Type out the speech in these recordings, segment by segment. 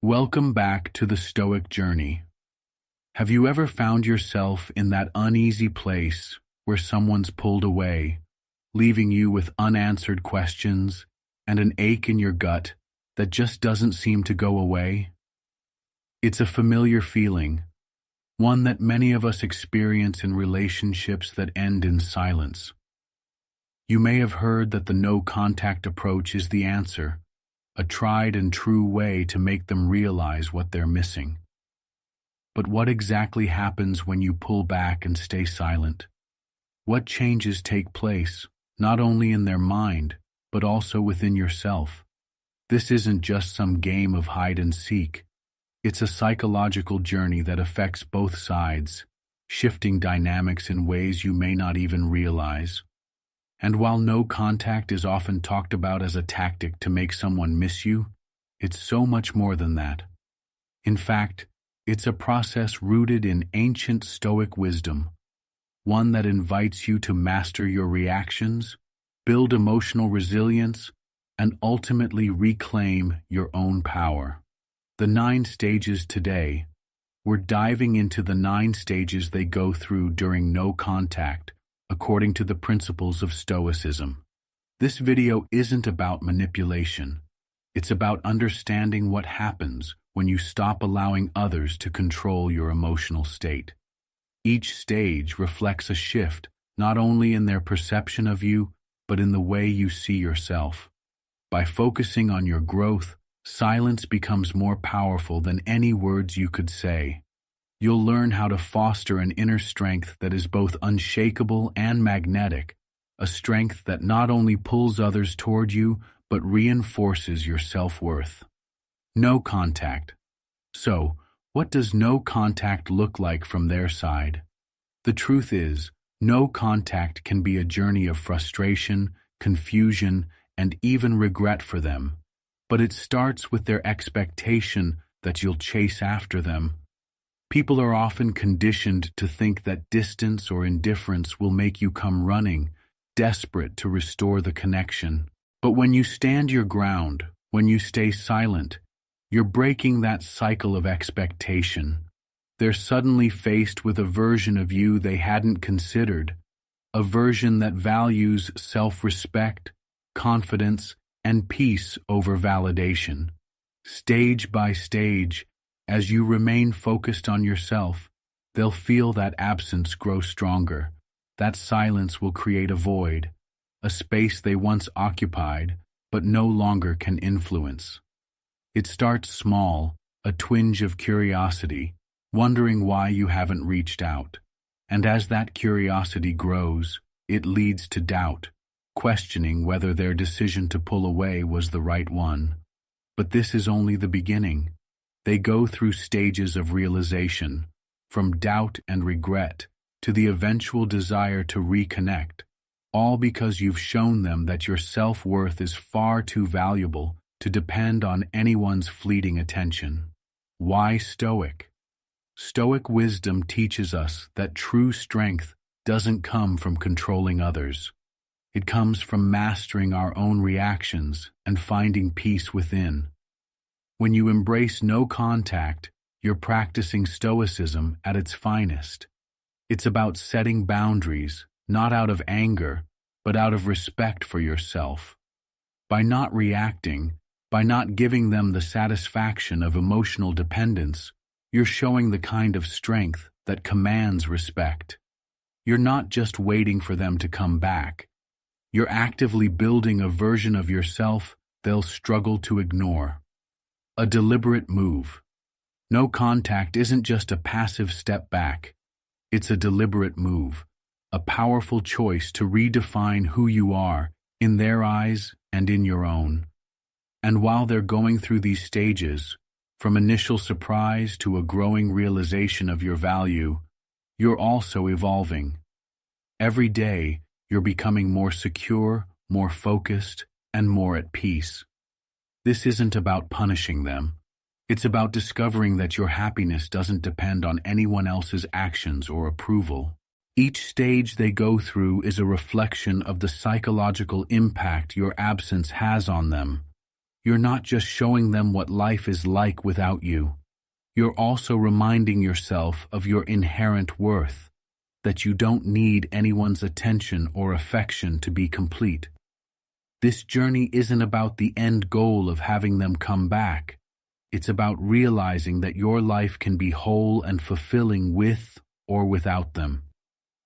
Welcome back to the Stoic journey. Have you ever found yourself in that uneasy place where someone's pulled away, leaving you with unanswered questions and an ache in your gut that just doesn't seem to go away? It's a familiar feeling, one that many of us experience in relationships that end in silence. You may have heard that the no-contact approach is the answer, a tried and true way to make them realize what they're missing. But what exactly happens when you pull back and stay silent? What changes take place, not only in their mind, but also within yourself? This isn't just some game of hide and seek. It's a psychological journey that affects both sides, shifting dynamics in ways you may not even realize. And while no contact is often talked about as a tactic to make someone miss you, it's so much more than that. In fact, it's a process rooted in ancient Stoic wisdom, one that invites you to master your reactions, build emotional resilience, and ultimately reclaim your own power. The 9 stages today, we're diving into the 9 stages they go through during no contact, according to the principles of Stoicism. This video isn't about manipulation. It's about understanding what happens when you stop allowing others to control your emotional state. Each stage reflects a shift, not only in their perception of you, but in the way you see yourself. By focusing on your growth, silence becomes more powerful than any words you could say. You'll learn how to foster an inner strength that is both unshakable and magnetic, a strength that not only pulls others toward you, but reinforces your self-worth. No contact. So, what does no contact look like from their side? The truth is, no contact can be a journey of frustration, confusion, and even regret for them. But it starts with their expectation that you'll chase after them. People are often conditioned to think that distance or indifference will make you come running, desperate to restore the connection. But when you stand your ground, when you stay silent, you're breaking that cycle of expectation. They're suddenly faced with a version of you they hadn't considered, a version that values self-respect, confidence, and peace over validation. Stage by stage, as you remain focused on yourself, they'll feel that absence grow stronger. That silence will create a void, a space they once occupied, but no longer can influence. It starts small, a twinge of curiosity, wondering why you haven't reached out. And as that curiosity grows, it leads to doubt, questioning whether their decision to pull away was the right one. But this is only the beginning. They go through stages of realization, from doubt and regret to the eventual desire to reconnect, all because you've shown them that your self-worth is far too valuable to depend on anyone's fleeting attention. Why Stoic? Stoic wisdom teaches us that true strength doesn't come from controlling others. It comes from mastering our own reactions and finding peace within. When you embrace no contact, you're practicing Stoicism at its finest. It's about setting boundaries, not out of anger, but out of respect for yourself. By not reacting, by not giving them the satisfaction of emotional dependence, you're showing the kind of strength that commands respect. You're not just waiting for them to come back. You're actively building a version of yourself they'll struggle to ignore. A deliberate move. No contact isn't just a passive step back. It's a deliberate move, a powerful choice to redefine who you are in their eyes and in your own. And while they're going through these stages, from initial surprise to a growing realization of your value, you're also evolving. Every day, you're becoming more secure, more focused, and more at peace. This isn't about punishing them. It's about discovering that your happiness doesn't depend on anyone else's actions or approval. Each stage they go through is a reflection of the psychological impact your absence has on them. you're not just showing them what life is like without you. You're also reminding yourself of your inherent worth, that you don't need anyone's attention or affection to be complete. This journey isn't about the end goal of having them come back. It's about realizing that your life can be whole and fulfilling with or without them.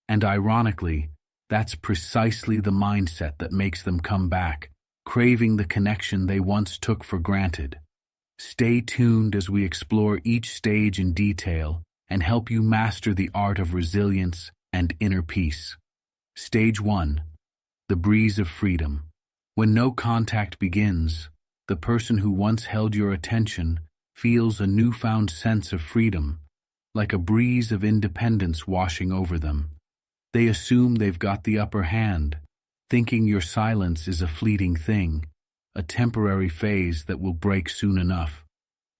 And ironically, that's precisely the mindset that makes them come back, craving the connection they once took for granted. Stay tuned as we explore each stage in detail and help you master the art of resilience and inner peace. Stage 1. The breeze of freedom. When no contact begins, the person who once held your attention feels a newfound sense of freedom, like a breeze of independence washing over them. They assume they've got the upper hand, thinking your silence is a fleeting thing, a temporary phase that will break soon enough.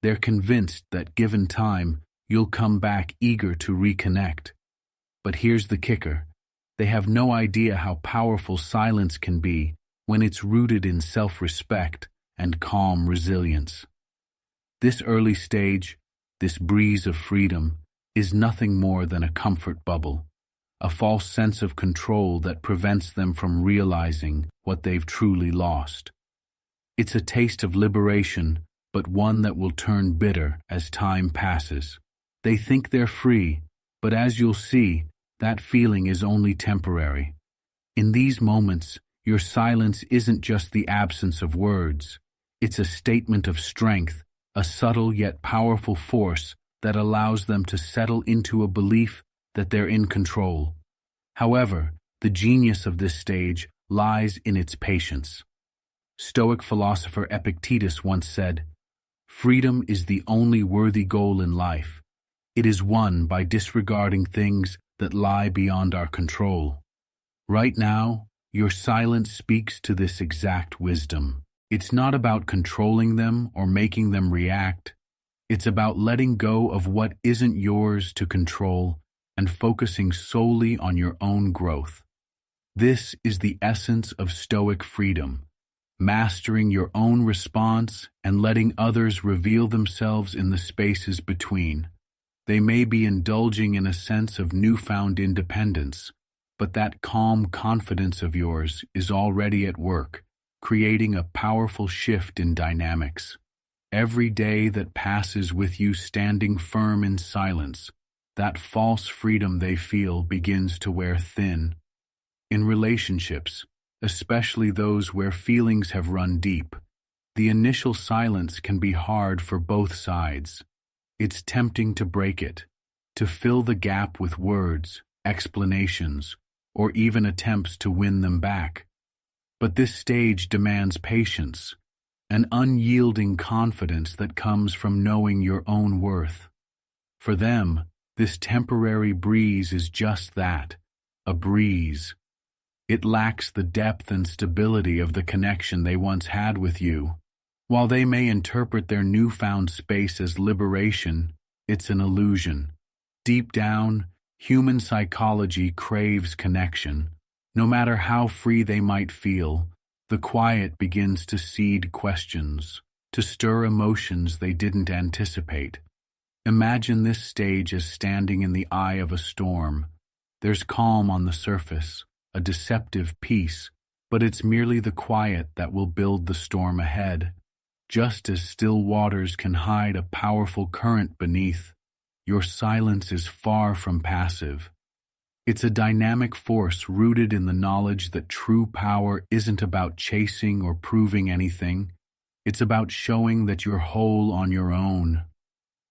They're convinced that given time, you'll come back eager to reconnect. But here's the kicker. They have no idea how powerful silence can be when it's rooted in self-respect and calm resilience. This early stage, this breeze of freedom, is nothing more than a comfort bubble, a false sense of control that prevents them from realizing what they've truly lost. It's a taste of liberation, but one that will turn bitter as time passes. They think they're free, but as you'll see, that feeling is only temporary. In these moments, your silence isn't just the absence of words. It's a statement of strength, a subtle yet powerful force that allows them to settle into a belief that they're in control. However, the genius of this stage lies in its patience. Stoic philosopher Epictetus once said, "Freedom is the only worthy goal in life. It is won by disregarding things that lie beyond our control." Right now, your silence speaks to this exact wisdom. It's not about controlling them or making them react. It's about letting go of what isn't yours to control and focusing solely on your own growth. This is the essence of Stoic freedom, mastering your own response and letting others reveal themselves in the spaces between. They may be indulging in a sense of newfound independence, but that calm confidence of yours is already at work, creating a powerful shift in dynamics. Every day that passes with you standing firm in silence, that false freedom they feel begins to wear thin. In relationships, especially those where feelings have run deep, the initial silence can be hard for both sides. It's tempting to break it, to fill the gap with words, explanations, or even attempts to win them back. But this stage demands patience, an unyielding confidence that comes from knowing your own worth. For them, this temporary breeze is just that, a breeze. It lacks the depth and stability of the connection they once had with you. While they may interpret their newfound space as liberation, it's an illusion. Deep down, human psychology craves connection. No matter how free they might feel, the quiet begins to seed questions, to stir emotions they didn't anticipate. Imagine this stage as standing in the eye of a storm. There's calm on the surface, a deceptive peace, but it's merely the quiet that will build the storm ahead. Just as still waters can hide a powerful current beneath, your silence is far from passive. It's a dynamic force rooted in the knowledge that true power isn't about chasing or proving anything. It's about showing that you're whole on your own.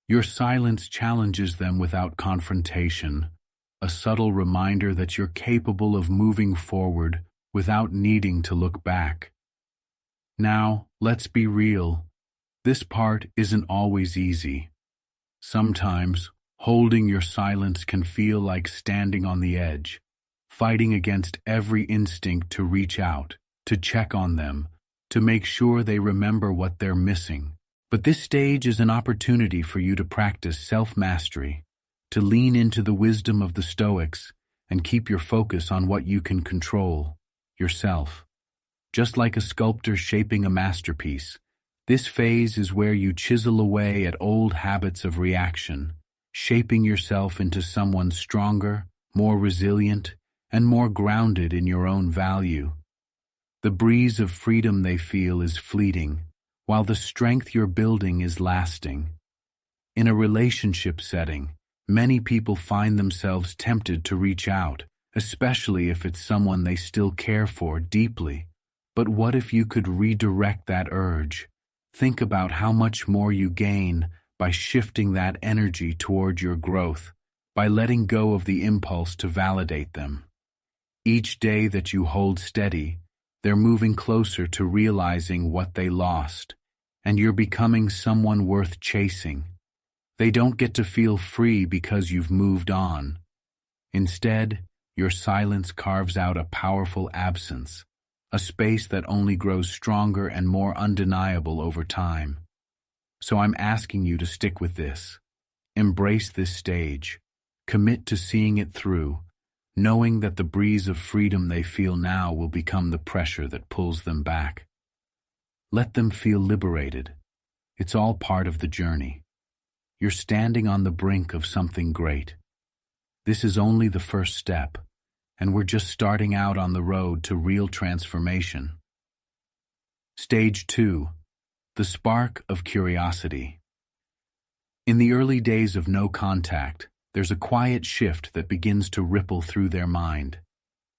Your silence challenges them without confrontation, a subtle reminder that you're capable of moving forward without needing to look back. Now, let's be real. This part isn't always easy. Sometimes, holding your silence can feel like standing on the edge, fighting against every instinct to reach out, to check on them, to make sure they remember what they're missing. But this stage is an opportunity for you to practice self-mastery, to lean into the wisdom of the Stoics and keep your focus on what you can control, yourself. Just like a sculptor shaping a masterpiece, This phase is where you chisel away at old habits of reaction, shaping yourself into someone stronger, more resilient, and more grounded in your own value. The breeze of freedom they feel is fleeting, while the strength you're building is lasting. In a relationship setting, many people find themselves tempted to reach out, especially if it's someone they still care for deeply. But what if you could redirect that urge? Think about how much more you gain by shifting that energy toward your growth, by letting go of the impulse to validate them. Each day that you hold steady, they're moving closer to realizing what they lost, and you're becoming someone worth chasing. They don't get to feel free because you've moved on. Instead, your silence carves out a powerful absence, a space that only grows stronger and more undeniable over time. So I'm asking you to stick with this. Embrace this stage. Commit to seeing it through, knowing that the breeze of freedom they feel now will become the pressure that pulls them back. Let them feel liberated. It's all part of the journey. You're standing on the brink of something great. This is only the first step, and we're just starting out on the road to real transformation. Stage 2. The spark of curiosity. In the early days of no contact, there's a quiet shift that begins to ripple through their mind.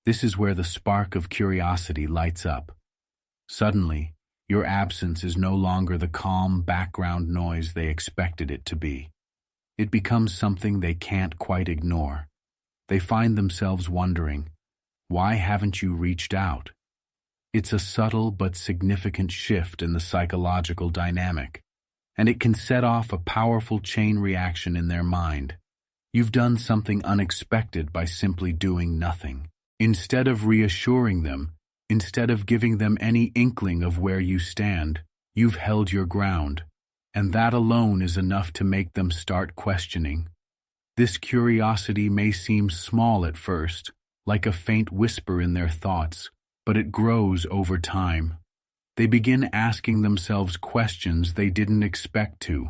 This is where the spark of curiosity lights up. Suddenly, your absence is no longer the calm background noise they expected it to be. It becomes something they can't quite ignore. They find themselves wondering, why haven't you reached out? It's a subtle but significant shift in the psychological dynamic, and it can set off a powerful chain reaction in their mind. You've done something unexpected by simply doing nothing. Instead of reassuring them, instead of giving them any inkling of where you stand, you've held your ground, and that alone is enough to make them start questioning. This curiosity may seem small at first, like a faint whisper in their thoughts, but it grows over time. They begin asking themselves questions they didn't expect to.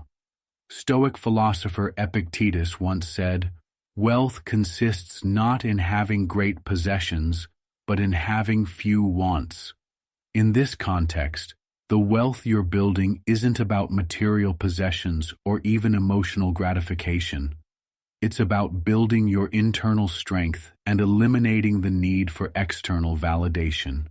Stoic philosopher Epictetus once said, "Wealth consists not in having great possessions, but in having few wants." In this context, the wealth you're building isn't about material possessions or even emotional gratification. It's about building your internal strength and eliminating the need for external validation.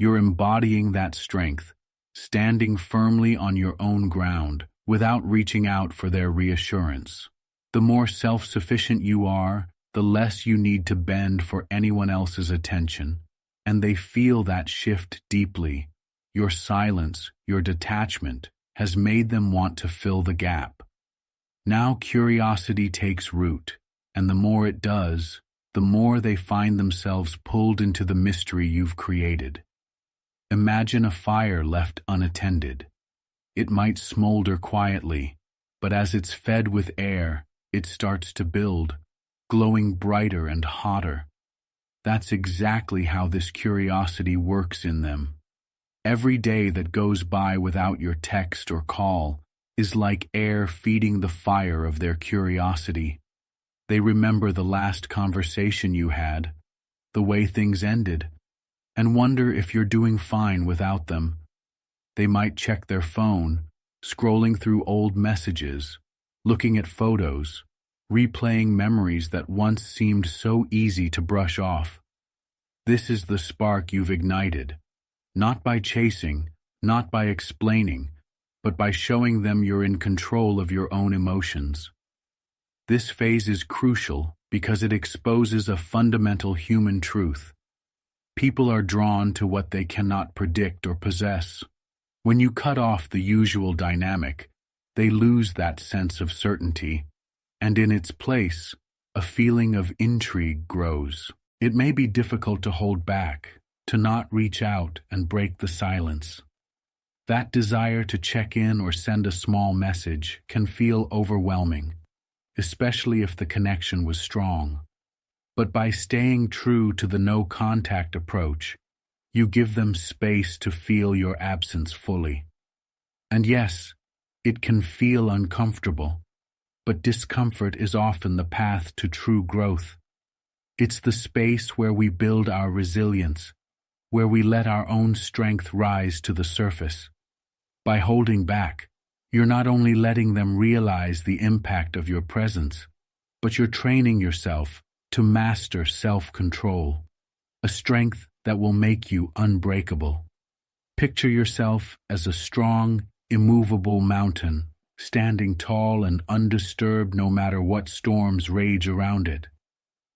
You're embodying that strength, standing firmly on your own ground, without reaching out for their reassurance. The more self-sufficient you are, the less you need to bend for anyone else's attention, and they feel that shift deeply. Your silence, your detachment, has made them want to fill the gap. Now curiosity takes root, and the more it does, the more they find themselves pulled into the mystery you've created. Imagine a fire left unattended. It might smolder quietly, but as it's fed with air, it starts to build, glowing brighter and hotter. That's exactly how this curiosity works in them. Every day that goes by without your text or call is like air feeding the fire of their curiosity. They remember the last conversation you had, the way things ended, and wonder if you're doing fine without them. They might check their phone, scrolling through old messages, looking at photos, replaying memories that once seemed so easy to brush off. This is the spark you've ignited, not by chasing, not by explaining, but by showing them you're in control of your own emotions. This phase is crucial because it exposes a fundamental human truth. People are drawn to what they cannot predict or possess. When you cut off the usual dynamic, they lose that sense of certainty, and in its place, a feeling of intrigue grows. It may be difficult to hold back, to not reach out and break the silence. That desire to check in or send a small message can feel overwhelming, especially if the connection was strong. But by staying true to the no-contact approach, you give them space to feel your absence fully. And yes, it can feel uncomfortable, but discomfort is often the path to true growth. It's the space where we build our resilience, where we let our own strength rise to the surface. By holding back, you're not only letting them realize the impact of your presence, but you're training yourself to master self-control, a strength that will make you unbreakable. Picture yourself as a strong, immovable mountain, standing tall and undisturbed no matter what storms rage around it.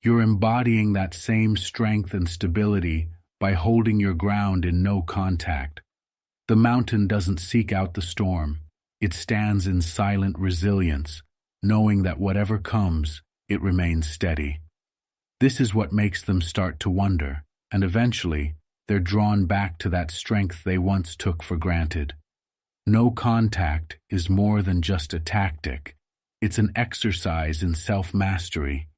You're embodying that same strength and stability by holding your ground in no contact. The mountain doesn't seek out the storm. It stands in silent resilience, knowing that whatever comes, it remains steady. This is what makes them start to wonder, and eventually, they're drawn back to that strength they once took for granted. No contact is more than just a tactic. It's an exercise in self-mastery,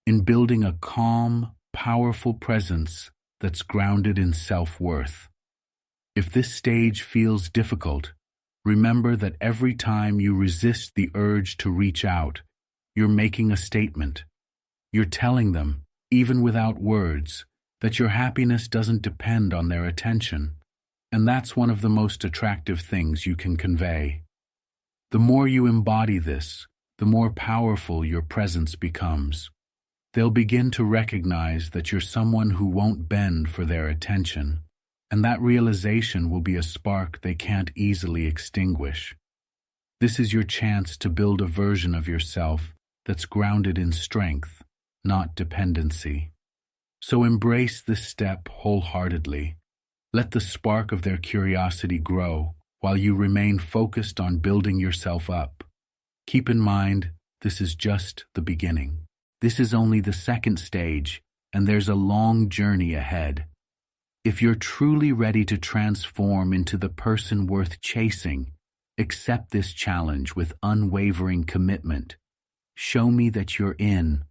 in building a calm, powerful presence that's grounded in self-worth. If this stage feels difficult, remember that every time you resist the urge to reach out, you're making a statement. You're telling them, even without words, that your happiness doesn't depend on their attention. And that's one of the most attractive things you can convey. The more you embody this, the more powerful your presence becomes. They'll begin to recognize that you're someone who won't bend for their attention, and that realization will be a spark they can't easily extinguish. This is your chance to build a version of yourself that's grounded in strength, not dependency. So embrace this step wholeheartedly. Let the spark of their curiosity grow while you remain focused on building yourself up. Keep in mind, this is just the beginning. This is only the second stage, and there's a long journey ahead. If you're truly ready to transform into the person worth chasing, accept this challenge with unwavering commitment. Show me that you're in.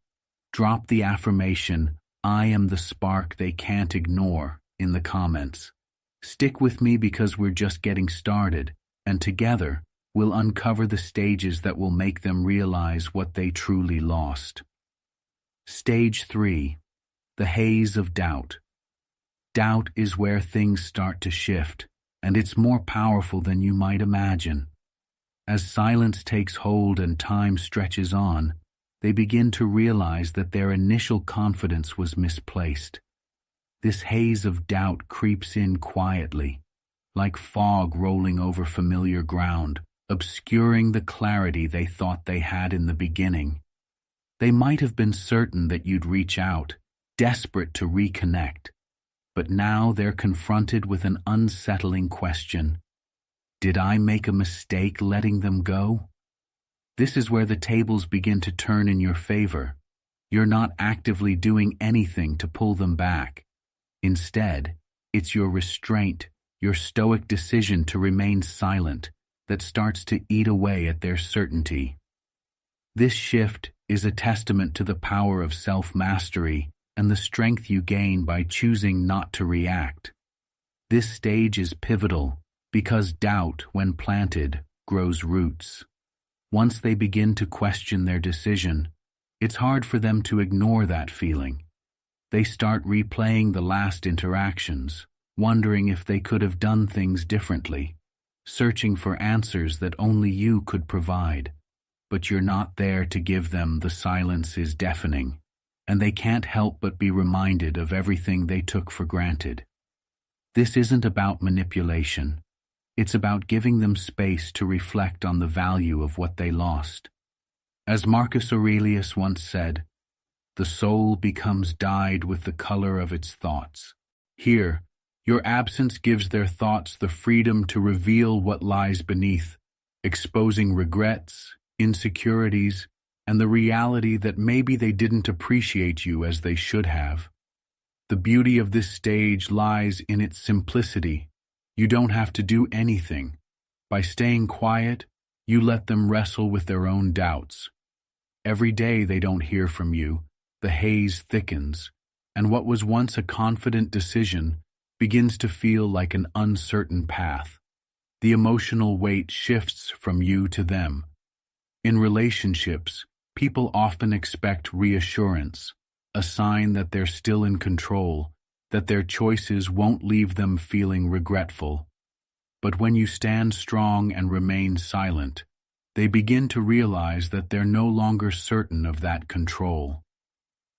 Drop the affirmation, "I am the spark they can't ignore," in the comments. Stick with me because we're just getting started, and together, we'll uncover the stages that will make them realize what they truly lost. Stage 3. The haze of doubt. Doubt is where things start to shift, and it's more powerful than you might imagine. As silence takes hold and time stretches on, they begin to realize that their initial confidence was misplaced. This haze of doubt creeps in quietly, like fog rolling over familiar ground, obscuring the clarity they thought they had in the beginning. They might have been certain that you'd reach out, desperate to reconnect, but now they're confronted with an unsettling question. Did I make a mistake letting them go? This is where the tables begin to turn in your favor. You're not actively doing anything to pull them back. Instead, it's your restraint, your stoic decision to remain silent, that starts to eat away at their certainty. This shift is a testament to the power of self-mastery and the strength you gain by choosing not to react. This stage is pivotal because doubt, when planted, grows roots. Once they begin to question their decision, it's hard for them to ignore that feeling. They start replaying the last interactions, wondering if they could have done things differently, searching for answers that only you could provide. But you're not there to give them. The silence is deafening, and they can't help but be reminded of everything they took for granted. This isn't about manipulation. It's about giving them space to reflect on the value of what they lost. As Marcus Aurelius once said, "The soul becomes dyed with the color of its thoughts." Here, your absence gives their thoughts the freedom to reveal what lies beneath, exposing regrets, insecurities, and the reality that maybe they didn't appreciate you as they should have. The beauty of this stage lies in its simplicity. You don't have to do anything. By staying quiet, you let them wrestle with their own doubts. Every day they don't hear from you, the haze thickens, and what was once a confident decision begins to feel like an uncertain path. The emotional weight shifts from you to them. In relationships, people often expect reassurance, a sign that they're still in control, that their choices won't leave them feeling regretful. But when you stand strong and remain silent, they begin to realize that they're no longer certain of that control.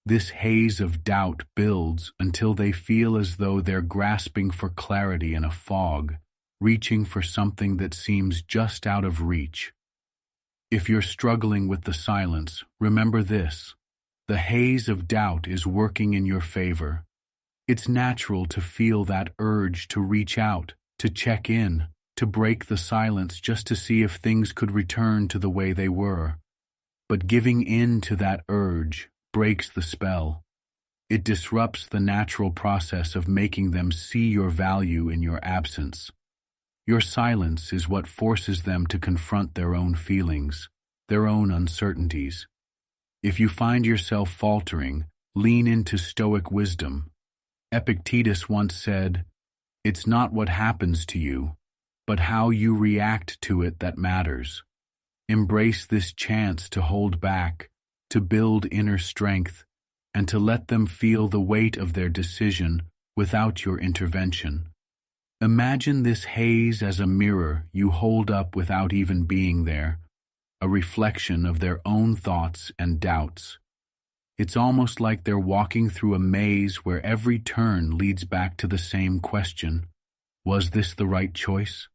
This haze of doubt builds until they feel as though they're grasping for clarity in a fog, reaching for something that seems just out of reach. If you're struggling with the silence, remember this: the haze of doubt is working in your favor. It's natural to feel that urge to reach out, to check in, to break the silence just to see if things could return to the way they were. But giving in to that urge breaks the spell. It disrupts the natural process of making them see your value in your absence. Your silence is what forces them to confront their own feelings, their own uncertainties. If you find yourself faltering, lean into Stoic wisdom. Epictetus once said, "It's not what happens to you, but how you react to it that matters." Embrace this chance to hold back, to build inner strength, and to let them feel the weight of their decision without your intervention. Imagine this haze as a mirror you hold up without even being there, a reflection of their own thoughts and doubts. It's almost like they're walking through a maze where every turn leads back to the same question: was this the right choice?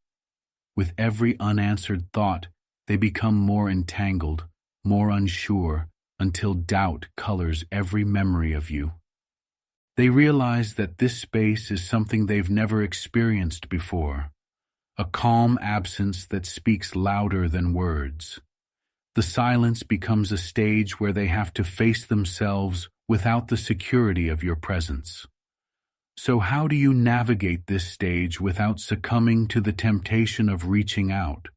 With every unanswered thought, they become more entangled, more unsure, until doubt colors every memory of you. They realize that this space is something they've never experienced before, a calm absence that speaks louder than words. The silence becomes a stage where they have to face themselves without the security of your presence. So how do you navigate this stage without succumbing to the temptation of reaching out?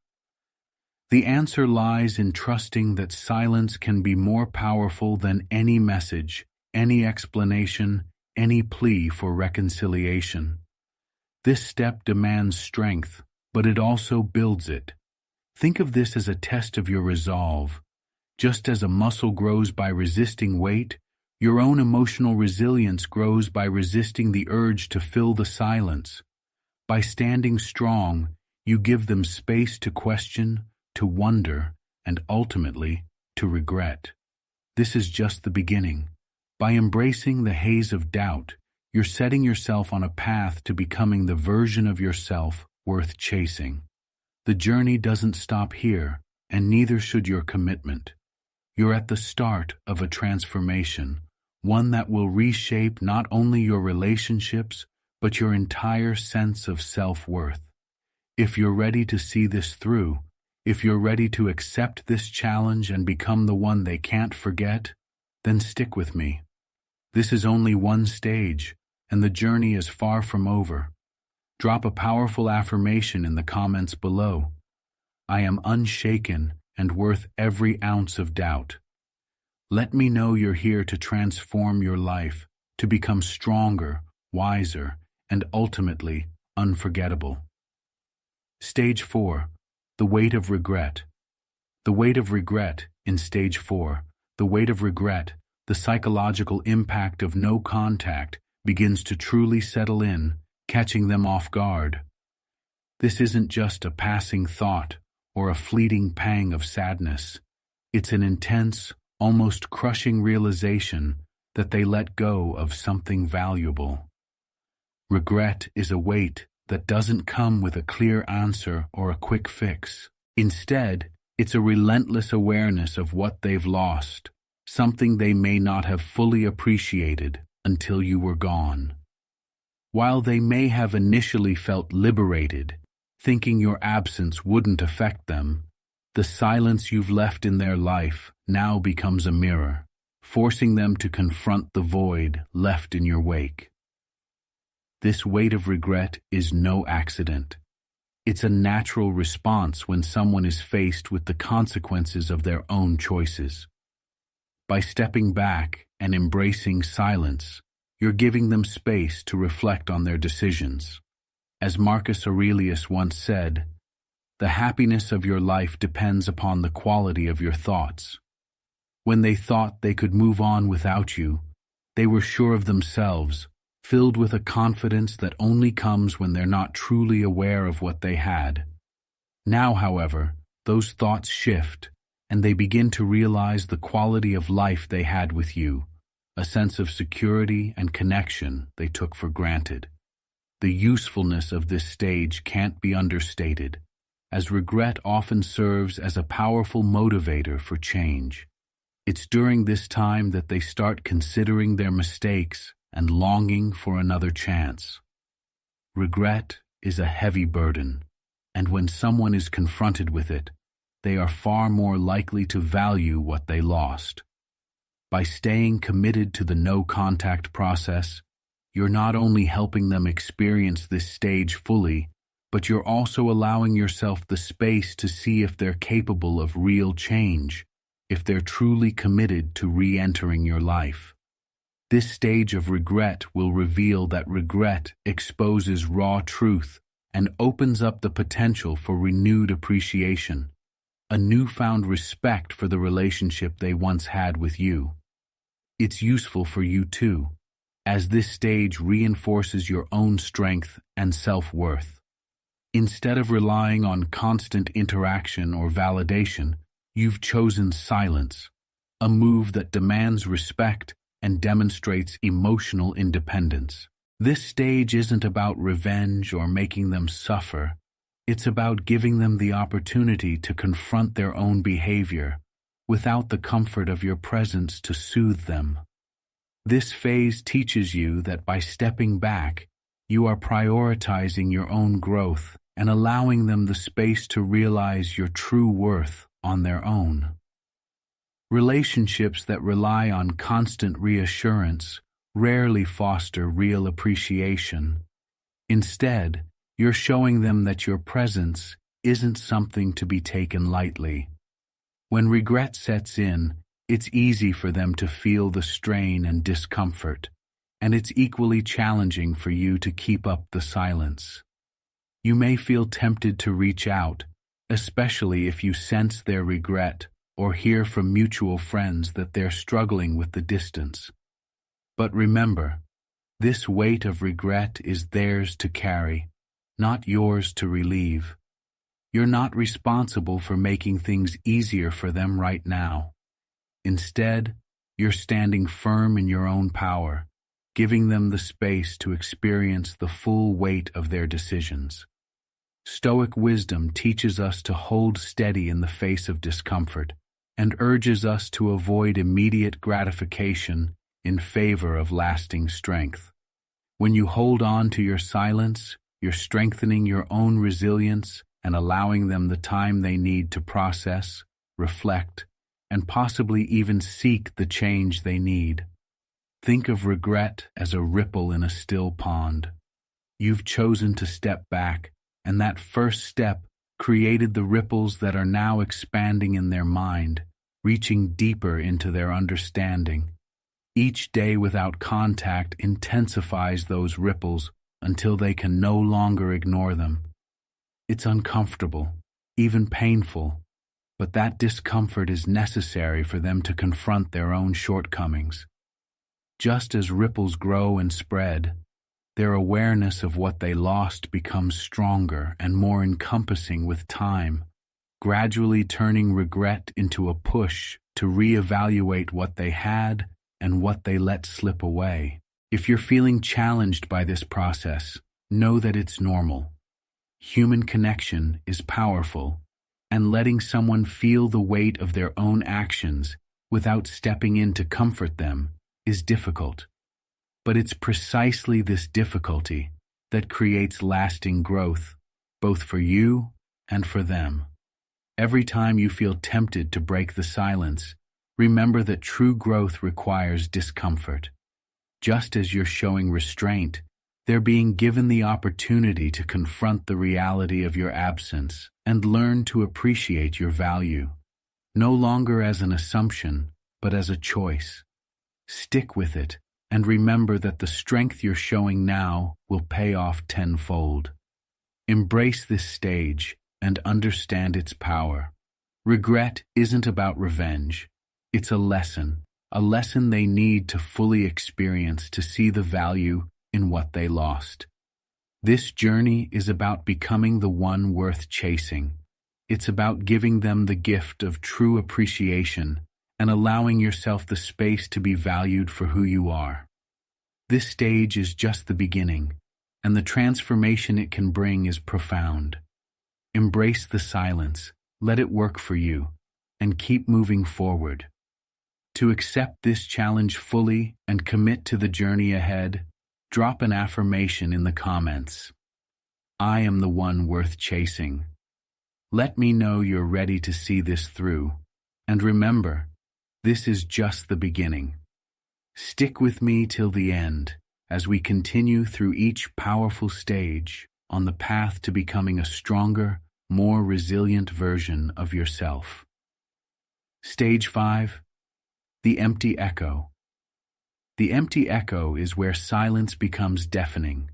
The answer lies in trusting that silence can be more powerful than any message, any explanation, any plea for reconciliation. This step demands strength, but it also builds it. Think of this as a test of your resolve. Just as a muscle grows by resisting weight, your own emotional resilience grows by resisting the urge to fill the silence. By standing strong, you give them space to question, to wonder, and ultimately, to regret. This is just the beginning. By embracing the haze of doubt, you're setting yourself on a path to becoming the version of yourself worth chasing. The journey doesn't stop here, and neither should your commitment. You're at the start of a transformation, one that will reshape not only your relationships, but your entire sense of self-worth. If you're ready to see this through, if you're ready to accept this challenge and become the one they can't forget, then stick with me. This is only one stage, and the journey is far from over. Drop a powerful affirmation in the comments below. I am unshaken and worth every ounce of doubt. Let me know you're here to transform your life, to become stronger, wiser, and ultimately unforgettable. Stage 4. The weight of regret. The weight of regret in Stage 4. The weight of regret, the psychological impact of no contact, begins to truly settle in, catching them off guard. This isn't just a passing thought or a fleeting pang of sadness. It's an intense, almost crushing realization that they let go of something valuable. Regret is a weight that doesn't come with a clear answer or a quick fix. Instead, it's a relentless awareness of what they've lost, something they may not have fully appreciated until you were gone. While they may have initially felt liberated, thinking your absence wouldn't affect them, the silence you've left in their life now becomes a mirror, forcing them to confront the void left in your wake. This weight of regret is no accident. It's a natural response when someone is faced with the consequences of their own choices. By stepping back and embracing silence, you're giving them space to reflect on their decisions. As Marcus Aurelius once said, The happiness of your life depends upon the quality of your thoughts. When they thought they could move on without you, they were sure of themselves, filled with a confidence that only comes when they're not truly aware of what they had. Now, however, those thoughts shift, and they begin to realize the quality of life they had with you, a sense of security and connection they took for granted. The usefulness of this stage can't be understated, as regret often serves as a powerful motivator for change. It's during this time that they start considering their mistakes and longing for another chance. Regret is a heavy burden, and when someone is confronted with it, they are far more likely to value what they lost. By staying committed to the no-contact process, you're not only helping them experience this stage fully, but you're also allowing yourself the space to see if they're capable of real change, if they're truly committed to re-entering your life. This stage of regret will reveal that regret exposes raw truth and opens up the potential for renewed appreciation, a newfound respect for the relationship they once had with you. It's useful for you too, as this stage reinforces your own strength and self-worth. Instead of relying on constant interaction or validation, you've chosen silence, a move that demands respect and demonstrates emotional independence. This stage isn't about revenge or making them suffer. It's about giving them the opportunity to confront their own behavior without the comfort of your presence to soothe them. This phase teaches you that by stepping back, you are prioritizing your own growth and allowing them the space to realize your true worth on their own. Relationships that rely on constant reassurance rarely foster real appreciation. Instead, you're showing them that your presence isn't something to be taken lightly. When regret sets in, it's easy for them to feel the strain and discomfort, and it's equally challenging for you to keep up the silence. You may feel tempted to reach out, especially if you sense their regret or hear from mutual friends that they're struggling with the distance. But remember, this weight of regret is theirs to carry, not yours to relieve. You're not responsible for making things easier for them right now. Instead, you're standing firm in your own power, giving them the space to experience the full weight of their decisions. Stoic wisdom teaches us to hold steady in the face of discomfort and urges us to avoid immediate gratification in favor of lasting strength. When you hold on to your silence, you're strengthening your own resilience and allowing them the time they need to process, reflect, and possibly even seek the change they need. Think of regret as a ripple in a still pond. You've chosen to step back, and that first step created the ripples that are now expanding in their mind, reaching deeper into their understanding. Each day without contact intensifies those ripples until they can no longer ignore them. It's uncomfortable, even painful, but that discomfort is necessary for them to confront their own shortcomings. Just as ripples grow and spread, their awareness of what they lost becomes stronger and more encompassing with time, gradually turning regret into a push to reevaluate what they had and what they let slip away. If you're feeling challenged by this process, know that it's normal. Human connection is powerful, and letting someone feel the weight of their own actions without stepping in to comfort them is difficult. But it's precisely this difficulty that creates lasting growth, both for you and for them. Every time you feel tempted to break the silence, remember that true growth requires discomfort. Just as you're showing restraint, they're being given the opportunity to confront the reality of your absence and learn to appreciate your value, no longer as an assumption, but as a choice. Stick with it, and remember that the strength you're showing now will pay off tenfold. Embrace this stage and understand its power. Regret isn't about revenge. It's a lesson they need to fully experience to see the value in what they lost. This journey is about becoming the one worth chasing. It's about giving them the gift of true appreciation and allowing yourself the space to be valued for who you are. This stage is just the beginning, and the transformation it can bring is profound. Embrace the silence, let it work for you, and keep moving forward. To accept this challenge fully and commit to the journey ahead, drop an affirmation in the comments. I am the one worth chasing. Let me know you're ready to see this through. And remember, this is just the beginning. Stick with me till the end as we continue through each powerful stage on the path to becoming a stronger, more resilient version of yourself. Stage 5. The empty echo. The empty echo is where silence becomes deafening,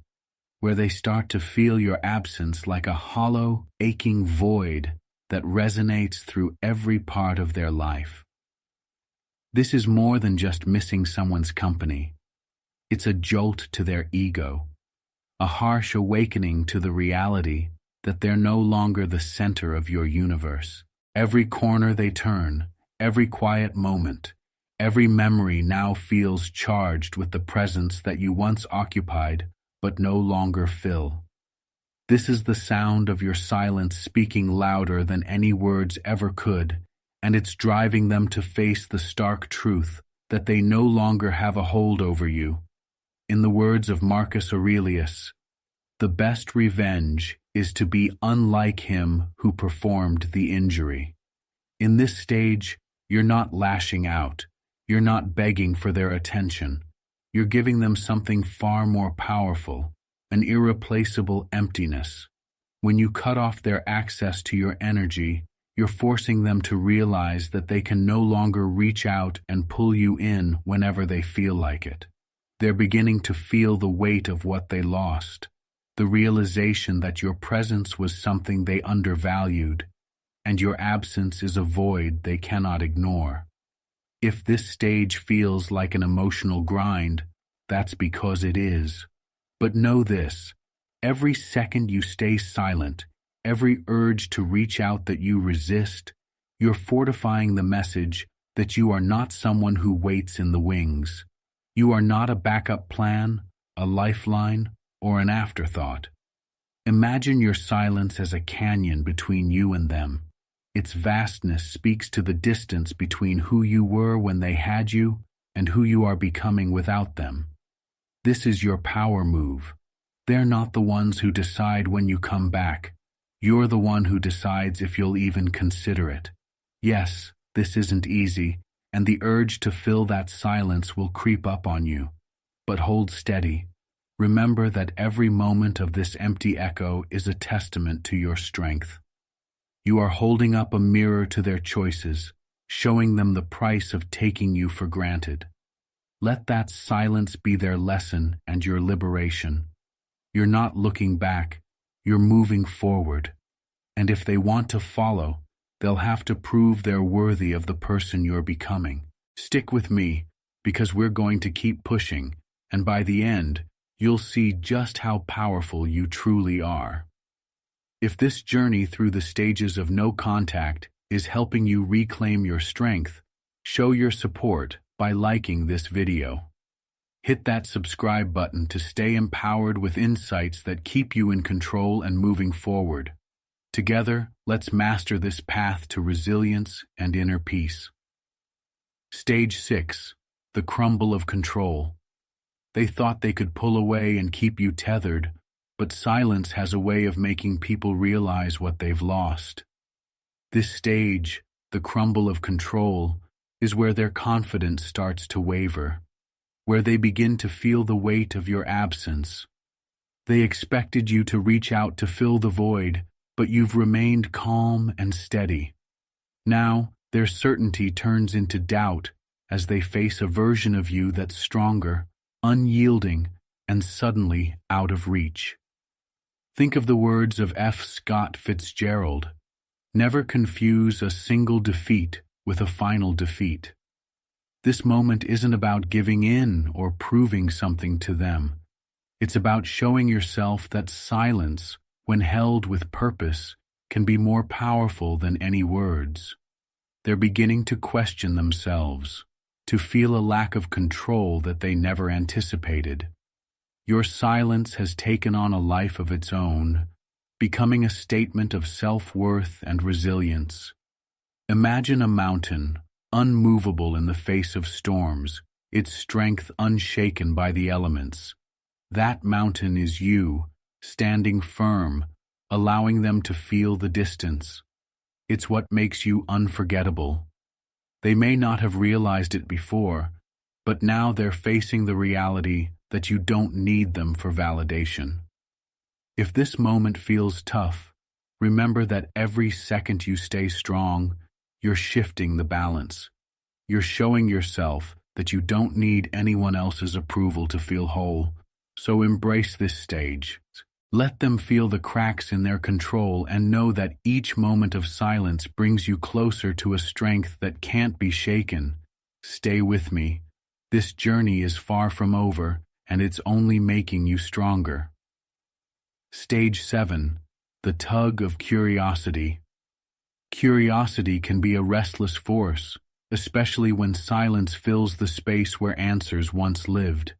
where they start to feel your absence like a hollow, aching void that resonates through every part of their life. This is more than just missing someone's company. It's a jolt to their ego, a harsh awakening to the reality that they're no longer the center of your universe. Every corner they turn, every quiet moment, every memory now feels charged with the presence that you once occupied but no longer fill. This is the sound of your silence speaking louder than any words ever could, and it's driving them to face the stark truth that they no longer have a hold over you. In the words of Marcus Aurelius, the best revenge is to be unlike him who performed the injury. In this stage, you're not lashing out. You're not begging for their attention. You're giving them something far more powerful, an irreplaceable emptiness. When you cut off their access to your energy, you're forcing them to realize that they can no longer reach out and pull you in whenever they feel like it. They're beginning to feel the weight of what they lost, the realization that your presence was something they undervalued, and your absence is a void they cannot ignore. If this stage feels like an emotional grind, that's because it is. But know this, every second you stay silent, every urge to reach out that you resist, you're fortifying the message that you are not someone who waits in the wings. You are not a backup plan, a lifeline, or an afterthought. Imagine your silence as a canyon between you and them. Its vastness speaks to the distance between who you were when they had you and who you are becoming without them. This is your power move. They're not the ones who decide when you come back. You're the one who decides if you'll even consider it. Yes, this isn't easy, and the urge to fill that silence will creep up on you. But hold steady. Remember that every moment of this empty echo is a testament to your strength. You are holding up a mirror to their choices, showing them the price of taking you for granted. Let that silence be their lesson and your liberation. You're not looking back, you're moving forward. And if they want to follow, they'll have to prove they're worthy of the person you're becoming. Stick with me, because we're going to keep pushing, and by the end, you'll see just how powerful you truly are. If this journey through the stages of no contact is helping you reclaim your strength, show your support by liking this video. Hit that subscribe button to stay empowered with insights that keep you in control and moving forward. Together, let's master this path to resilience and inner peace. Stage 6. The crumble of control. They thought they could pull away and keep you tethered, but silence has a way of making people realize what they've lost. This stage, the crumble of control, is where their confidence starts to waver, where they begin to feel the weight of your absence. They expected you to reach out to fill the void, but you've remained calm and steady. Now, their certainty turns into doubt as they face a version of you that's stronger, unyielding, and suddenly out of reach. Think of the words of F. Scott Fitzgerald: "Never confuse a single defeat with a final defeat." This moment isn't about giving in or proving something to them. It's about showing yourself that silence, when held with purpose, can be more powerful than any words. They're beginning to question themselves, to feel a lack of control that they never anticipated. Your silence has taken on a life of its own, becoming a statement of self-worth and resilience. Imagine a mountain, unmovable in the face of storms, its strength unshaken by the elements. That mountain is you, standing firm, allowing them to feel the distance. It's what makes you unforgettable. They may not have realized it before, but now they're facing the reality that you don't need them for validation. If this moment feels tough, remember that every second you stay strong, you're shifting the balance. You're showing yourself that you don't need anyone else's approval to feel whole. So embrace this stage. Let them feel the cracks in their control and know that each moment of silence brings you closer to a strength that can't be shaken. Stay with me. This journey is far from over, and it's only making you stronger. Stage 7. The tug of curiosity. Curiosity can be a restless force, especially when silence fills the space where answers once lived.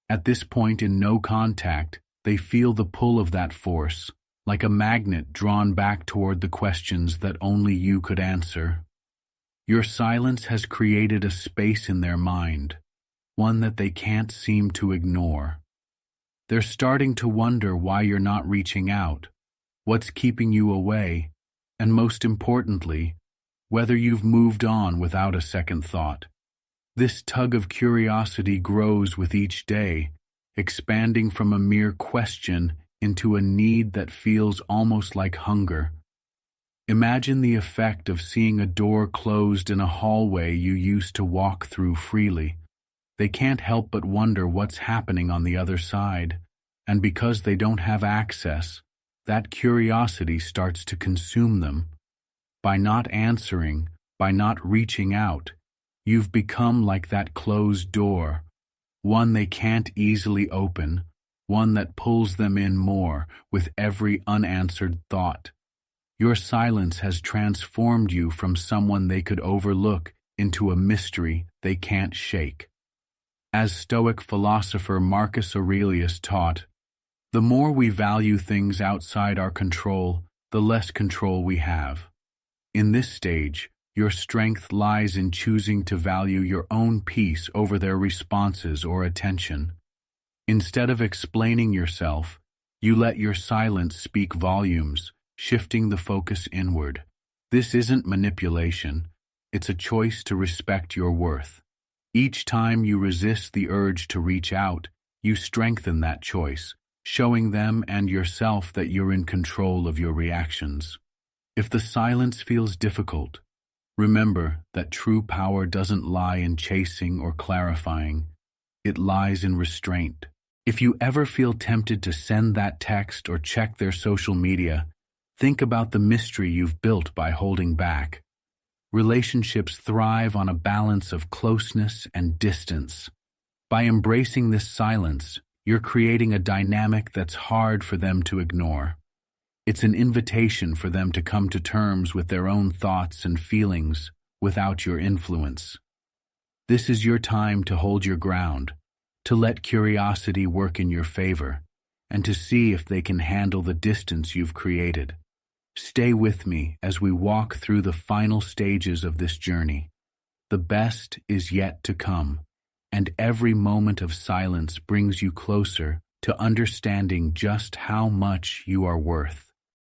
At this point in no contact, they feel the pull of that force, like a magnet drawn back toward the questions that only you could answer. Your silence has created a space in their mind, one that they can't seem to ignore. They're starting to wonder why you're not reaching out, what's keeping you away, and most importantly, whether you've moved on without a second thought. This tug of curiosity grows with each day, expanding from a mere question into a need that feels almost like hunger. Imagine the effect of seeing a door closed in a hallway you used to walk through freely. They can't help but wonder what's happening on the other side, and because they don't have access, that curiosity starts to consume them. By not answering, by not reaching out, you've become like that closed door, one they can't easily open, one that pulls them in more with every unanswered thought. Your silence has transformed you from someone they could overlook into a mystery they can't shake. As Stoic philosopher Marcus Aurelius taught, the more we value things outside our control, the less control we have. In this stage, your strength lies in choosing to value your own peace over their responses or attention. Instead of explaining yourself, you let your silence speak volumes, shifting the focus inward. This isn't manipulation, it's a choice to respect your worth. Each time you resist the urge to reach out, you strengthen that choice, showing them and yourself that you're in control of your reactions. If the silence feels difficult, remember that true power doesn't lie in chasing or clarifying. It lies in restraint. If you ever feel tempted to send that text or check their social media, think about the mystery you've built by holding back. Relationships thrive on a balance of closeness and distance. By embracing this silence, you're creating a dynamic that's hard for them to ignore. It's an invitation for them to come to terms with their own thoughts and feelings without your influence. This is your time to hold your ground, to let curiosity work in your favor, and to see if they can handle the distance you've created. Stay with me as we walk through the final stages of this journey. The best is yet to come, and every moment of silence brings you closer to understanding just how much you are worth.